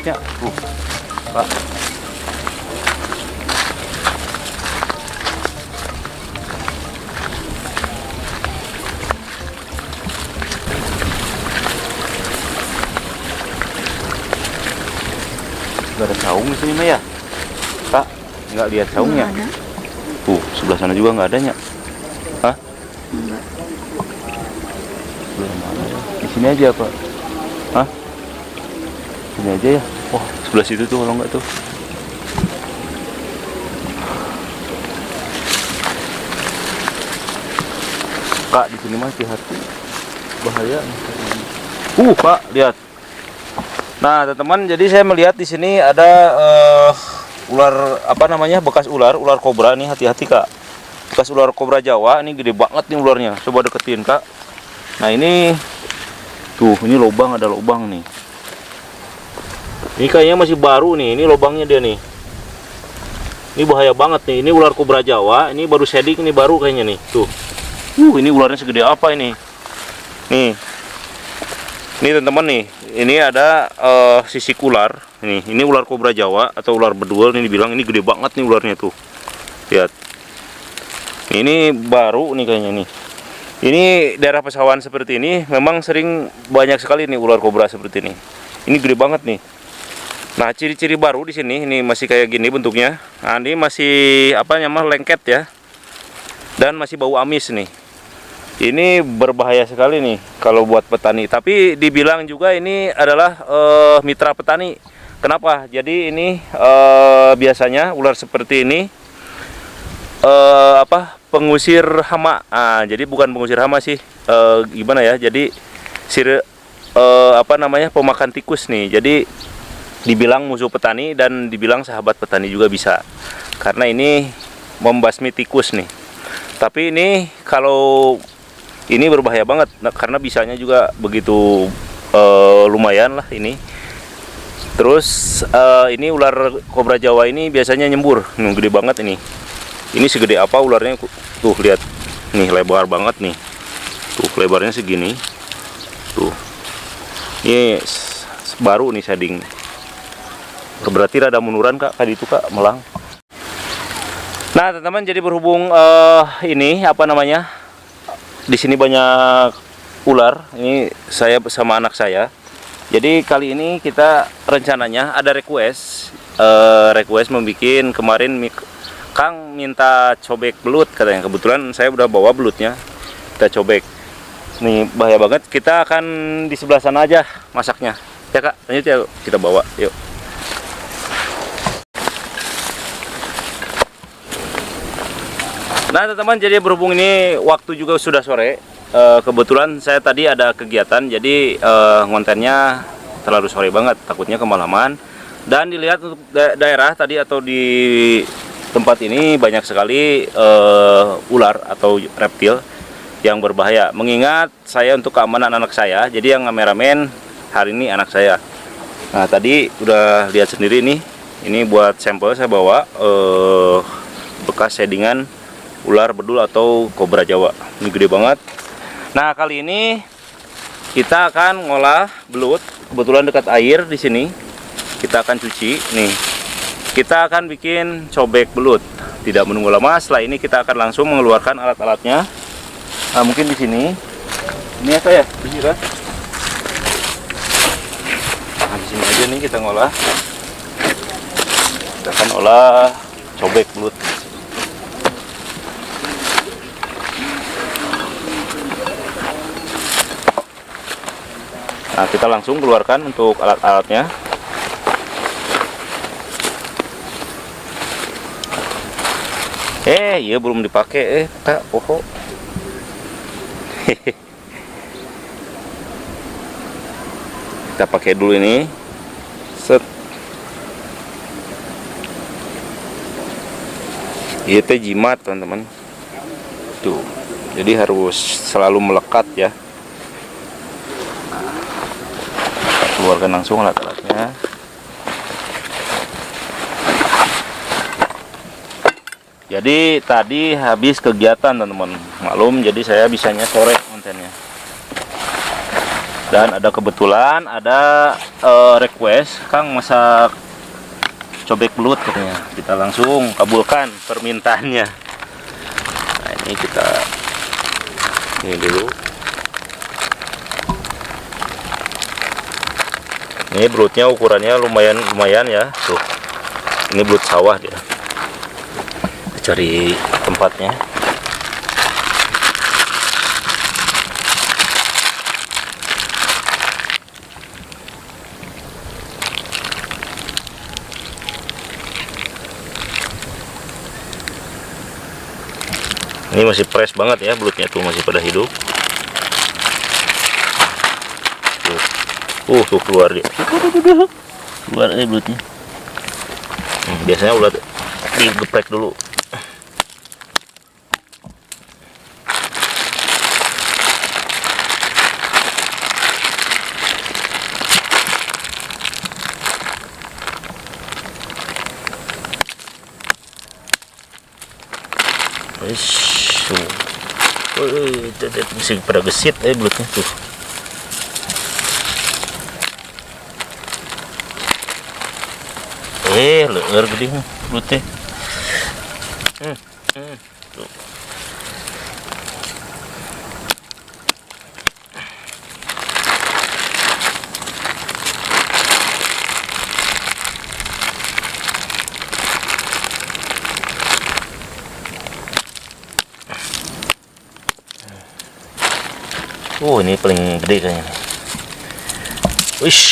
ya. Pak. Gak ada saung di sini mah ya, Pak? Nggak lihat saungnya? Sebelah sana juga nggak adanya. Hah? Enggak. Sebelah mana ya? Di sini aja, Pak. Hah? Sini aja ya. Oh, sebelah situ tuh kalau nggak tuh. Kak, di sini mah hati-hati. Bahaya. Pak, lihat. Nah, teman-teman, jadi saya melihat di sini ada ular apa namanya? Bekas ular kobra nih, hati-hati, Kak. Bekas ular kobra Jawa, ini gede banget nih ularnya. Coba deketin, Kak. Nah, ini tuh, ini lubang, ada lubang nih. Ini kayaknya masih baru nih, ini lubangnya dia nih. Ini bahaya banget nih. Ini ular kobra Jawa, ini baru shedding, ini baru kayaknya nih. Tuh. Ini ularnya segede apa ini? Nih. Ini teman-teman nih, ini ada sisik ular. Ini ular kobra Jawa atau ular bedul. Ini dibilang ini gede banget nih ularnya tuh. Lihat. Ini baru nih kayaknya nih. Ini daerah pesawahan seperti ini memang sering banyak sekali nih ular kobra seperti ini. Ini gede banget nih. Nah, ciri-ciri baru di sini ini masih kayak gini bentuknya. Nah, ini masih apa namanya, lengket ya. Dan masih bau amis nih. Ini berbahaya sekali nih kalau buat petani. Tapi dibilang juga ini adalah mitra petani. Kenapa? Jadi ini biasanya ular seperti ini pengusir hama. Jadi bukan pengusir hama sih. Gimana ya? Jadi pemakan tikus nih. Jadi dibilang musuh petani dan dibilang sahabat petani juga bisa. Karena ini membasmi tikus nih. Tapi ini kalau ini berbahaya banget, karena bisanya juga begitu lumayan lah ini. Terus ini ular kobra Jawa ini biasanya nyembur, gede banget ini. Ini segede apa ularnya? Tuh lihat, nih lebar banget nih. Tuh lebarnya segini. Tuh, ini baru nih shedding. Berarti rada munuran, Kak, tadi itu, Kak, melang. Nah, teman-teman, jadi berhubung ini apa namanya? Di sini banyak ular. Ini saya bersama anak saya. Jadi kali ini kita rencananya ada request membikin kemarin Kang minta cobek belut katanya. Kebetulan saya udah bawa belutnya. Kita cobek. Nih bahaya banget. Kita akan di sebelah sana aja masaknya. Ya, Kak, lanjut ya, kita bawa. Yuk. Nah, teman-teman, jadi berhubung ini waktu juga sudah sore, kebetulan saya tadi ada kegiatan, jadi ngontennya terlalu sore banget, takutnya kemalaman. Dan dilihat untuk daerah tadi atau di tempat ini banyak sekali ular atau reptil yang berbahaya. Mengingat saya untuk keamanan anak saya, jadi yang kameramen hari ini anak saya. Nah, tadi udah lihat sendiri nih, ini buat sampel saya bawa bekas sheddingan ular bedul atau kobra Jawa. Ini gede banget. Nah, kali ini kita akan ngolah belut. Kebetulan dekat air di sini. Kita akan cuci. Nih, kita akan bikin cobek belut. Tidak menunggu lama. Setelah ini kita akan langsung mengeluarkan alat-alatnya. Nah, mungkin di sini. Ini apa ya? Di sini kan? Nah, di sini aja nih kita ngolah. Kita akan olah cobek belut. Nah, kita langsung keluarkan untuk alat-alatnya. Iya belum dipakai, Kak. Poho. Kita pakai dulu ini. Set. Ini teh jimat, teman-teman. Tuh. Jadi harus selalu melekat ya. Keluarkan langsung alat-alatnya. Jadi tadi habis kegiatan, teman-teman. Maklum, jadi saya bisanya sore kontennya. Dan ada kebetulan ada request Kang masak cobek belut katanya. Kita langsung kabulkan permintaannya. Nah, ini kita ini dulu. Ini belutnya ukurannya lumayan ya. Tuh. Ini belut sawah dia. Kita cari tempatnya. Ini masih fresh banget ya, belutnya tuh masih pada hidup. Tuh keluar dia. Keluar ini belutnya. Biasanya udah digeprek dulu. Masih pada gesit belutnya tuh. Leher gede belutnya. Tuh. Ini paling gede kayaknya. Wish,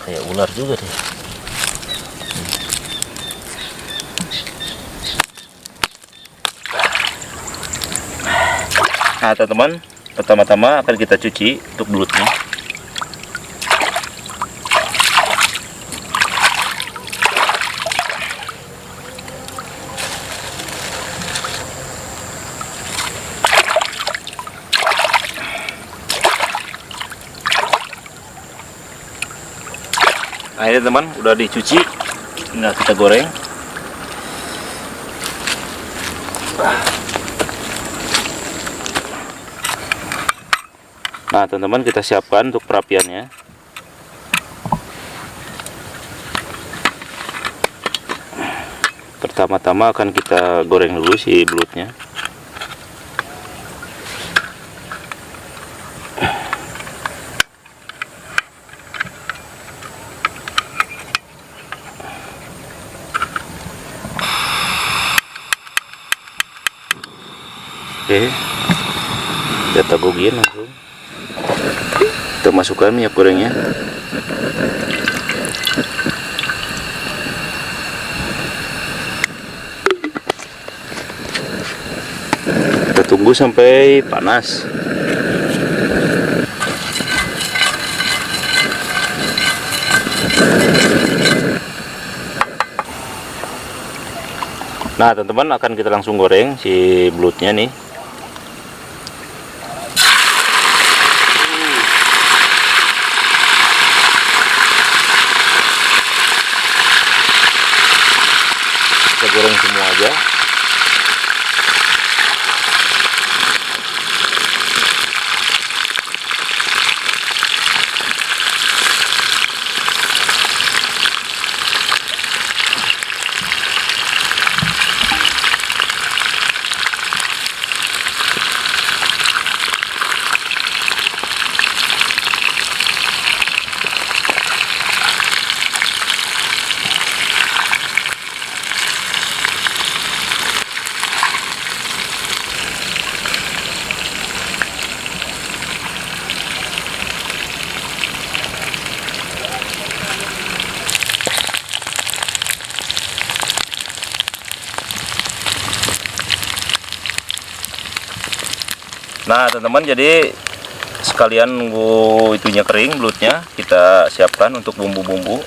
kayak ular juga deh. Nah teman-teman, pertama-tama akan kita cuci untuk belutnya. Nah ini teman, udah dicuci, tinggal kita goreng. Nah teman-teman, kita siapkan untuk perapiannya. Pertama-tama akan kita goreng dulu si belutnya. Oke, kita tagogin langsung. Kita masukkan minyak gorengnya. Kita tunggu sampai panas. Nah teman-teman, akan kita langsung goreng si belutnya nih. Kita goreng semua aja. Nah teman-teman, jadi sekalian nunggu itunya kering belutnya, kita siapkan untuk bumbu-bumbu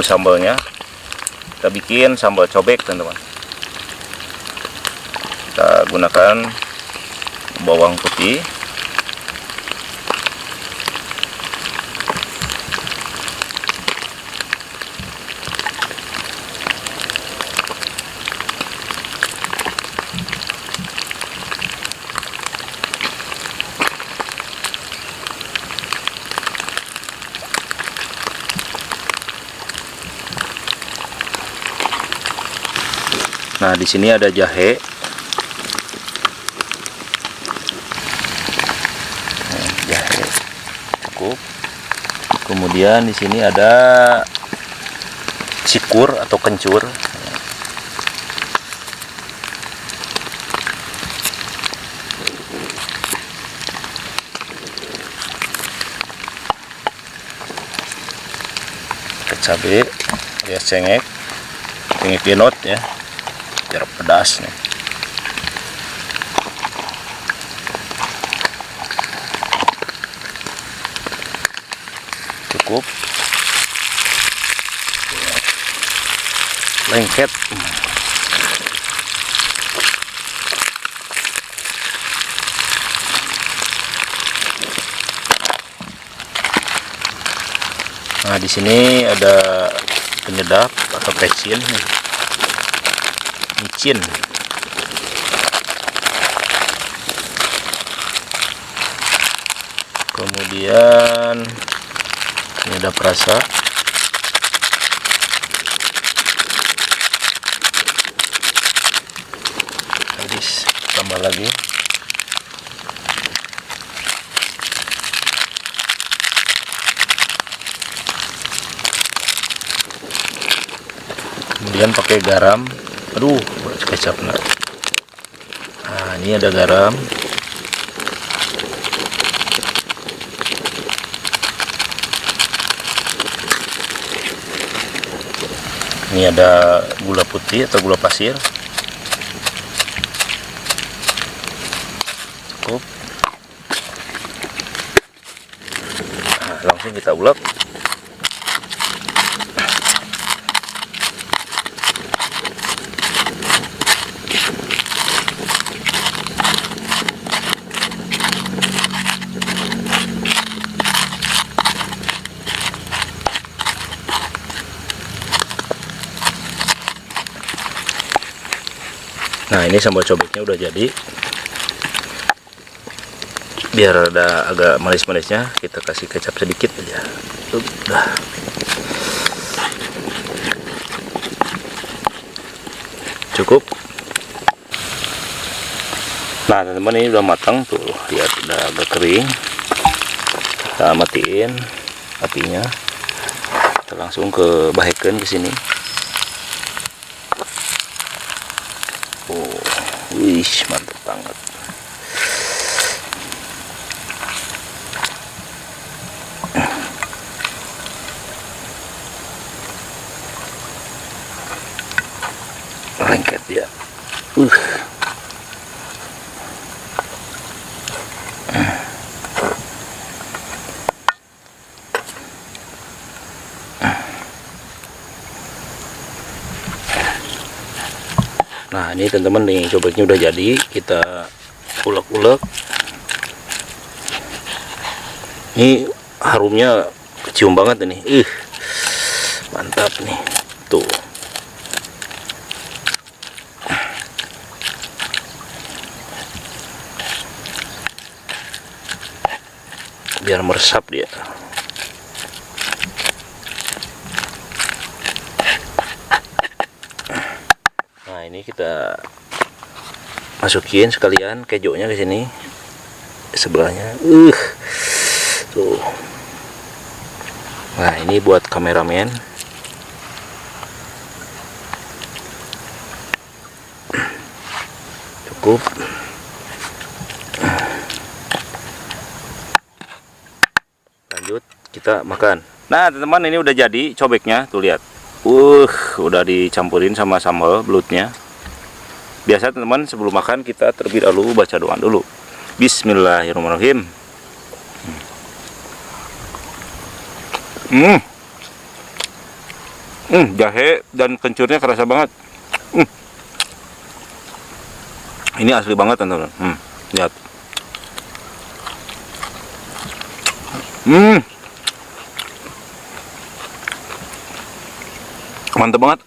sambalnya. Kita bikin sambal cobek teman-teman. Kita gunakan bawang putih, Nah, di sini ada jahe. Jahe cukup. Kemudian di sini ada cikur atau kencur. Cabai, ya cengek genot ya, biar pedas nih. Cukup. Lengket. Nah, di sini ada penyedap atau pecin, micin. Kemudian penyedap rasa. Habis tambah lagi. Kemudian pakai garam. Aduh, kecap. Nah, ini ada garam. Ini ada gula putih atau gula pasir. Cukup. Nah, langsung kita ulek. Nah, ini sambal cobeknya udah jadi. Biar ada agak manis-manisnya, kita kasih kecap sedikit aja. Udah. Cukup. Nah, teman-teman, ini udah matang tuh. Lihat, udah agak kering. Kita matiin apinya. Kita langsung ke bahekeun ke sini. Wih, mantap banget. Lengket ya. Nah, ini teman-teman nih, cobeknya udah jadi. Kita ulek-ulek. Ini harumnya kecium banget ini. Mantap nih. Tuh. Biar meresap dia. Nah, ini kita masukin sekalian kejonya ke sini sebelahnya. Tuh. Nah, ini buat kameramen. Cukup. Lanjut kita makan. Nah, teman-teman, ini udah jadi cobeknya, tuh lihat. Udah dicampurin sama sambal belutnya. Biasa teman-teman, sebelum makan kita terlebih dahulu baca doa dulu. Bismillahirrahmanirrahim. Jahe dan kencurnya kerasa banget. Ini asli banget teman-teman. Lihat. Mantap banget.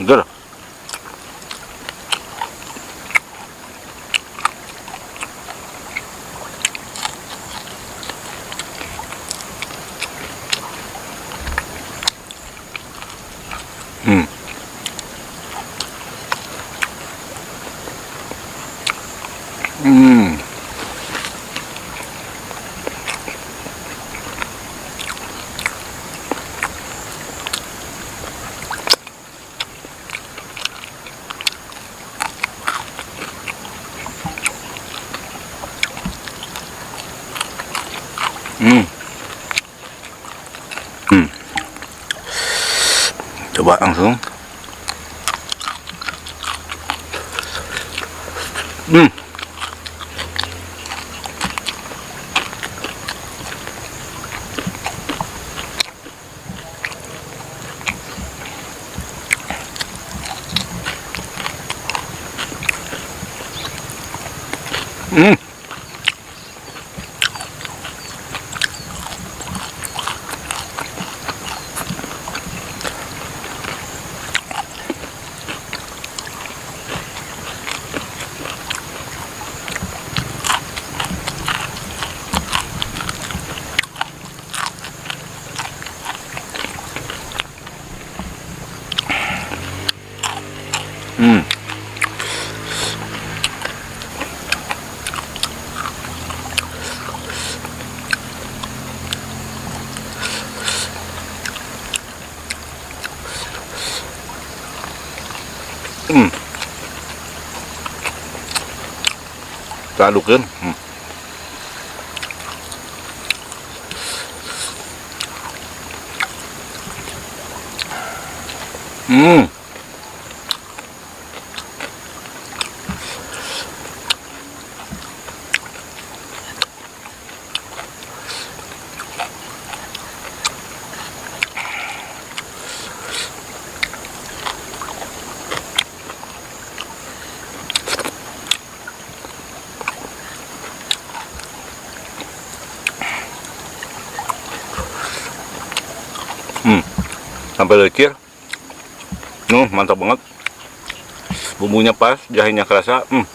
seger. Hmm. Hmm. Hmm. Hmm. Coba langsung. Hmm. Hmm. Hmm. Hmm. Kita adukkan. Hmm. Hmm. Hmm. Sampai lekir. Mantap banget. Bumbunya pas, jahenya kerasa. Hmm.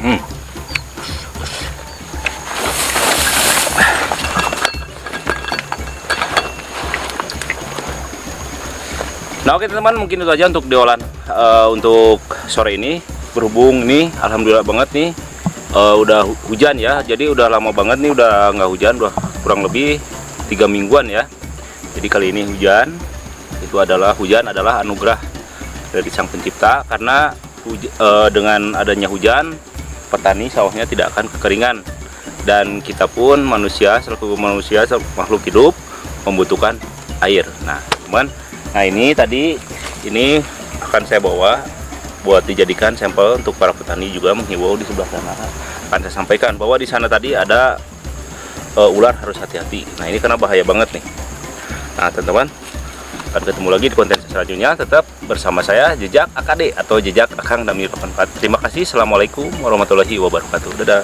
Hmm. Nah oke teman-teman, mungkin itu aja untuk diolah untuk sore ini. Berhubung nih, alhamdulillah banget nih udah hujan ya. Jadi udah lama banget nih udah nggak hujan, udah kurang lebih 3 mingguan ya. Jadi kali ini hujan, itu adalah hujan adalah anugerah dari Sang Pencipta, karena dengan adanya hujan petani sawahnya tidak akan kekeringan, dan kita pun manusia selaku manusia makhluk hidup membutuhkan air. Nah teman, nah ini tadi ini akan saya bawa buat dijadikan sampel untuk para petani juga, menghimbau di sebelah sana akan saya sampaikan bahwa di sana tadi ada ular, harus hati-hati. Nah ini karena bahaya banget nih. Nah teman-teman, akan ketemu lagi di konten selanjutnya. Tetap bersama saya Jejak AKD atau Jejak Akang Damir 84. Terima kasih. Assalamualaikum warahmatullahi wabarakatuh. Dadah.